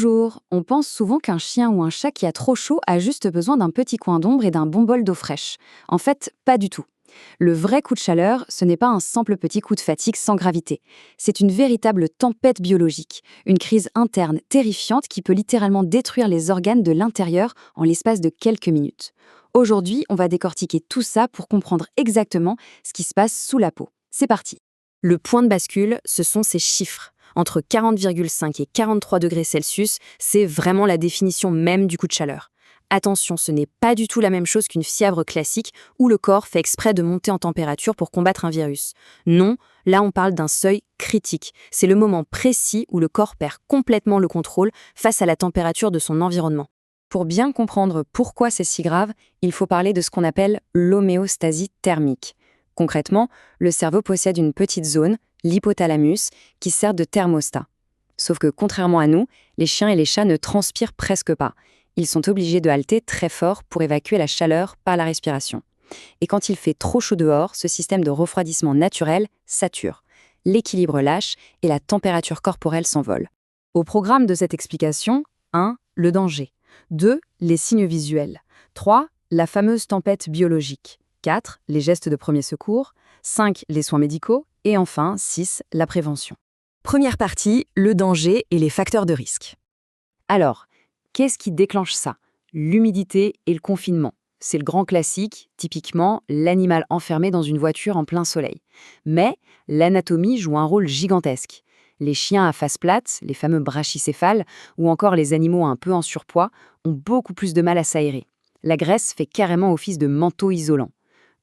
Bonjour, on pense souvent qu'un chien ou un chat qui a trop chaud a juste besoin d'un petit coin d'ombre et d'un bon bol d'eau fraîche. En fait, pas du tout. Le vrai coup de chaleur, ce n'est pas un simple petit coup de fatigue sans gravité. C'est une véritable tempête biologique, une crise interne terrifiante qui peut littéralement détruire les organes de l'intérieur en l'espace de quelques minutes. Aujourd'hui, on va décortiquer tout ça pour comprendre exactement ce qui se passe sous la peau. C'est parti. Le point de bascule, ce sont ces chiffres. Entre 40,5 et 43 degrés Celsius, c'est vraiment la définition même du coup de chaleur. Attention, ce n'est pas du tout la même chose qu'une fièvre classique où le corps fait exprès de monter en température pour combattre un virus. Non, là on parle d'un seuil critique. C'est le moment précis où le corps perd complètement le contrôle face à la température de son environnement. Pour bien comprendre pourquoi c'est si grave, il faut parler de ce qu'on appelle l'homéostasie thermique. Concrètement, le cerveau possède une petite zone, l'hypothalamus, qui sert de thermostat. Sauf que contrairement à nous, les chiens et les chats ne transpirent presque pas. Ils sont obligés de halter très fort pour évacuer la chaleur par la respiration. Et quand il fait trop chaud dehors, ce système de refroidissement naturel sature. L'équilibre lâche et la température corporelle s'envole. Au programme de cette explication, 1. Le danger. 2. Les signes visuels. 3. La fameuse tempête biologique. 4. Les gestes de premier secours. 5. Les soins médicaux. Et enfin, 6. La prévention. Première partie, le danger et les facteurs de risque. Alors, qu'est-ce qui déclenche ça? L'humidité et le confinement. C'est le grand classique, typiquement l'animal enfermé dans une voiture en plein soleil. Mais l'anatomie joue un rôle gigantesque. Les chiens à face plate, les fameux brachycéphales, ou encore les animaux un peu en surpoids, ont beaucoup plus de mal à s'aérer. La graisse fait carrément office de manteau isolant.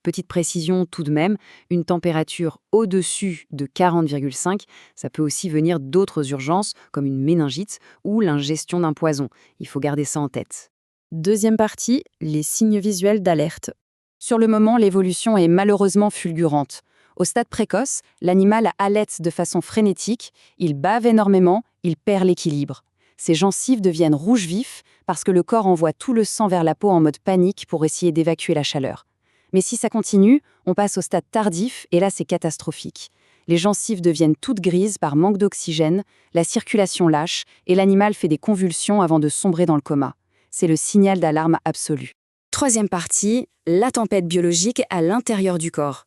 Petite précision tout de même, une température au-dessus de 40,5, ça peut aussi venir d'autres urgences comme une méningite ou l'ingestion d'un poison. Il faut garder ça en tête. Deuxième partie, les signes visuels d'alerte. Sur le moment, l'évolution est malheureusement fulgurante. Au stade précoce, l'animal halète de façon frénétique, il bave énormément, il perd l'équilibre. Ses gencives deviennent rouges vifs parce que le corps envoie tout le sang vers la peau en mode panique pour essayer d'évacuer la chaleur. Mais si ça continue, on passe au stade tardif et là c'est catastrophique. Les gencives deviennent toutes grises par manque d'oxygène, la circulation lâche et l'animal fait des convulsions avant de sombrer dans le coma. C'est le signal d'alarme absolu. Troisième partie, la tempête biologique à l'intérieur du corps.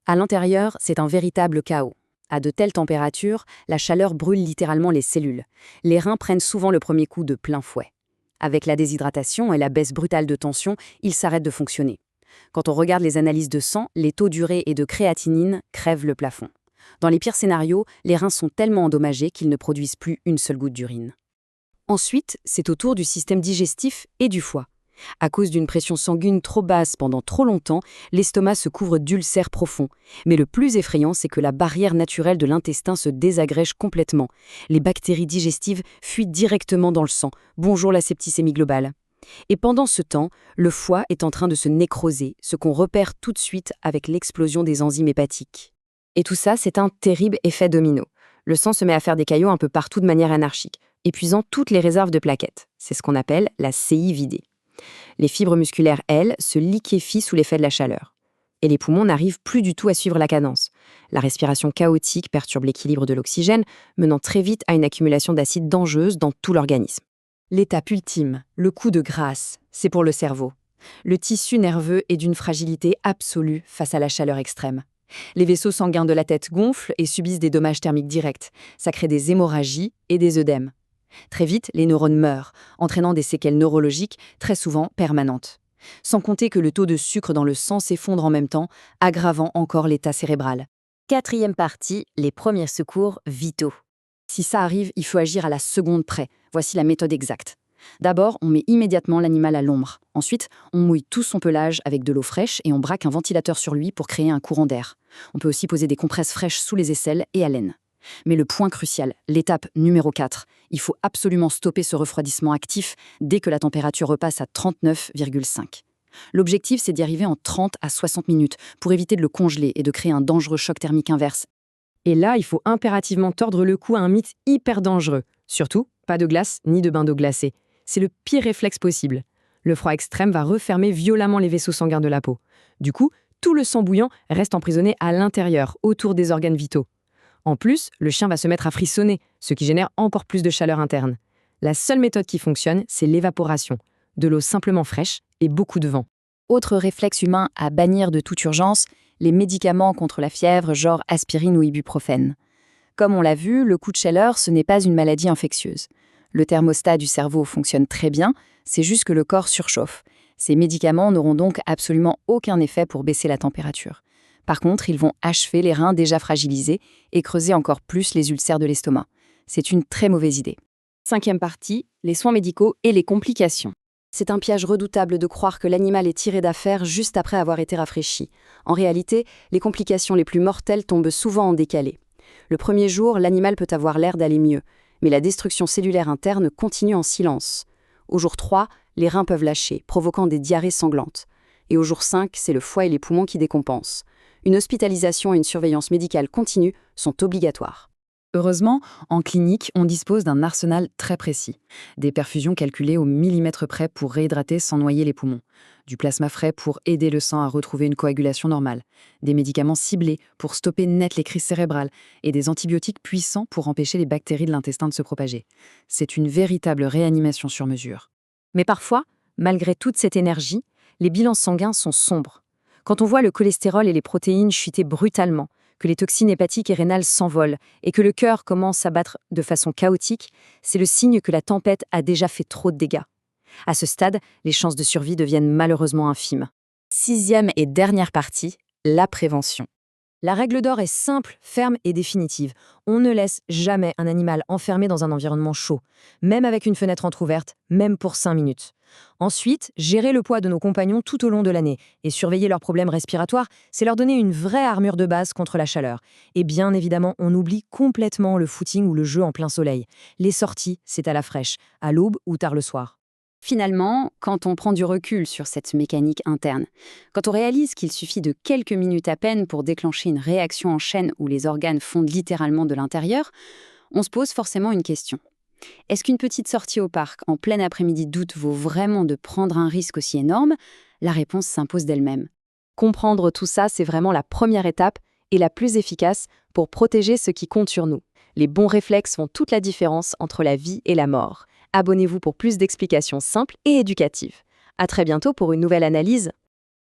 À l'intérieur, c'est un véritable chaos. À de telles températures, la chaleur brûle littéralement les cellules. Les reins prennent souvent le premier coup de plein fouet. Avec la déshydratation et la baisse brutale de tension, ils s'arrêtent de fonctionner. Quand on regarde les analyses de sang, les taux d'urée et de créatinine crèvent le plafond. Dans les pires scénarios, les reins sont tellement endommagés qu'ils ne produisent plus une seule goutte d'urine. Ensuite, c'est au tour du système digestif et du foie. À cause d'une pression sanguine trop basse pendant trop longtemps, l'estomac se couvre d'ulcères profonds. Mais le plus effrayant, c'est que la barrière naturelle de l'intestin se désagrège complètement. Les bactéries digestives fuient directement dans le sang. Bonjour la septicémie globale. Et pendant ce temps, le foie est en train de se nécroser, ce qu'on repère tout de suite avec l'explosion des enzymes hépatiques. Et tout ça, c'est un terrible effet domino. Le sang se met à faire des caillots un peu partout de manière anarchique, épuisant toutes les réserves de plaquettes. C'est ce qu'on appelle la CI vidée. Les fibres musculaires, elles, se liquéfient sous l'effet de la chaleur. Et les poumons n'arrivent plus du tout à suivre la cadence. La respiration chaotique perturbe l'équilibre de l'oxygène, menant très vite à une accumulation d'acides dangereuses dans tout l'organisme. L'étape ultime, le coup de grâce, c'est pour le cerveau. Le tissu nerveux est d'une fragilité absolue face à la chaleur extrême. Les vaisseaux sanguins de la tête gonflent et subissent des dommages thermiques directs. Ça crée des hémorragies et des œdèmes. Très vite, les neurones meurent, entraînant des séquelles neurologiques très souvent permanentes. Sans compter que le taux de sucre dans le sang s'effondre en même temps, aggravant encore l'état cérébral. Quatrième partie, les premiers secours vitaux. Si ça arrive, il faut agir à la seconde près. Voici la méthode exacte. D'abord, on met immédiatement l'animal à l'ombre. Ensuite, on mouille tout son pelage avec de l'eau fraîche et on braque un ventilateur sur lui pour créer un courant d'air. On peut aussi poser des compresses fraîches sous les aisselles et à l'aine. Mais le point crucial, l'étape numéro 4, il faut absolument stopper ce refroidissement actif dès que la température repasse à 39,5. L'objectif, c'est d'y arriver en 30 à 60 minutes pour éviter de le congeler et de créer un dangereux choc thermique inverse. Et là, il faut impérativement tordre le cou à un mythe hyper dangereux. Surtout, pas de glace ni de bain d'eau glacée. C'est le pire réflexe possible. Le froid extrême va refermer violemment les vaisseaux sanguins de la peau. Du coup, tout le sang bouillant reste emprisonné à l'intérieur, autour des organes vitaux. En plus, le chien va se mettre à frissonner, ce qui génère encore plus de chaleur interne. La seule méthode qui fonctionne, c'est l'évaporation. De l'eau simplement fraîche et beaucoup de vent. Autre réflexe humain à bannir de toute urgence, les médicaments contre la fièvre, genre aspirine ou ibuprofène. Comme on l'a vu, le coup de chaleur, ce n'est pas une maladie infectieuse. Le thermostat du cerveau fonctionne très bien, c'est juste que le corps surchauffe. Ces médicaments n'auront donc absolument aucun effet pour baisser la température. Par contre, ils vont achever les reins déjà fragilisés et creuser encore plus les ulcères de l'estomac. C'est une très mauvaise idée. 5e partie, les soins médicaux et les complications. C'est un piège redoutable de croire que l'animal est tiré d'affaire juste après avoir été rafraîchi. En réalité, les complications les plus mortelles tombent souvent en décalé. Le premier jour, l'animal peut avoir l'air d'aller mieux, mais la destruction cellulaire interne continue en silence. Au jour 3, les reins peuvent lâcher, provoquant des diarrhées sanglantes. Et au jour 5, c'est le foie et les poumons qui décompensent. Une hospitalisation et une surveillance médicale continue sont obligatoires. Heureusement, en clinique, on dispose d'un arsenal très précis. Des perfusions calculées au millimètre près pour réhydrater sans noyer les poumons. Du plasma frais pour aider le sang à retrouver une coagulation normale. Des médicaments ciblés pour stopper net les crises cérébrales. Et des antibiotiques puissants pour empêcher les bactéries de l'intestin de se propager. C'est une véritable réanimation sur mesure. Mais parfois, malgré toute cette énergie, les bilans sanguins sont sombres. Quand on voit le cholestérol et les protéines chuter brutalement, que les toxines hépatiques et rénales s'envolent et que le cœur commence à battre de façon chaotique, c'est le signe que la tempête a déjà fait trop de dégâts. À ce stade, les chances de survie deviennent malheureusement infimes. 6e et dernière partie, la prévention. La règle d'or est simple, ferme et définitive. On ne laisse jamais un animal enfermé dans un environnement chaud, même avec une fenêtre entrouverte, même pour 5 minutes. Ensuite, gérer le poids de nos compagnons tout au long de l'année et surveiller leurs problèmes respiratoires, c'est leur donner une vraie armure de base contre la chaleur. Et bien évidemment, on oublie complètement le footing ou le jeu en plein soleil. Les sorties, c'est à la fraîche, à l'aube ou tard le soir. Finalement, quand on prend du recul sur cette mécanique interne, quand on réalise qu'il suffit de quelques minutes à peine pour déclencher une réaction en chaîne où les organes fondent littéralement de l'intérieur, on se pose forcément une question. Est-ce qu'une petite sortie au parc en plein après-midi d'août vaut vraiment de prendre un risque aussi énorme? La réponse s'impose d'elle-même. Comprendre tout ça, c'est vraiment la première étape et la plus efficace pour protéger ce qui compte sur nous. Les bons réflexes font toute la différence entre la vie et la mort. Abonnez-vous pour plus d'explications simples et éducatives. À très bientôt pour une nouvelle analyse.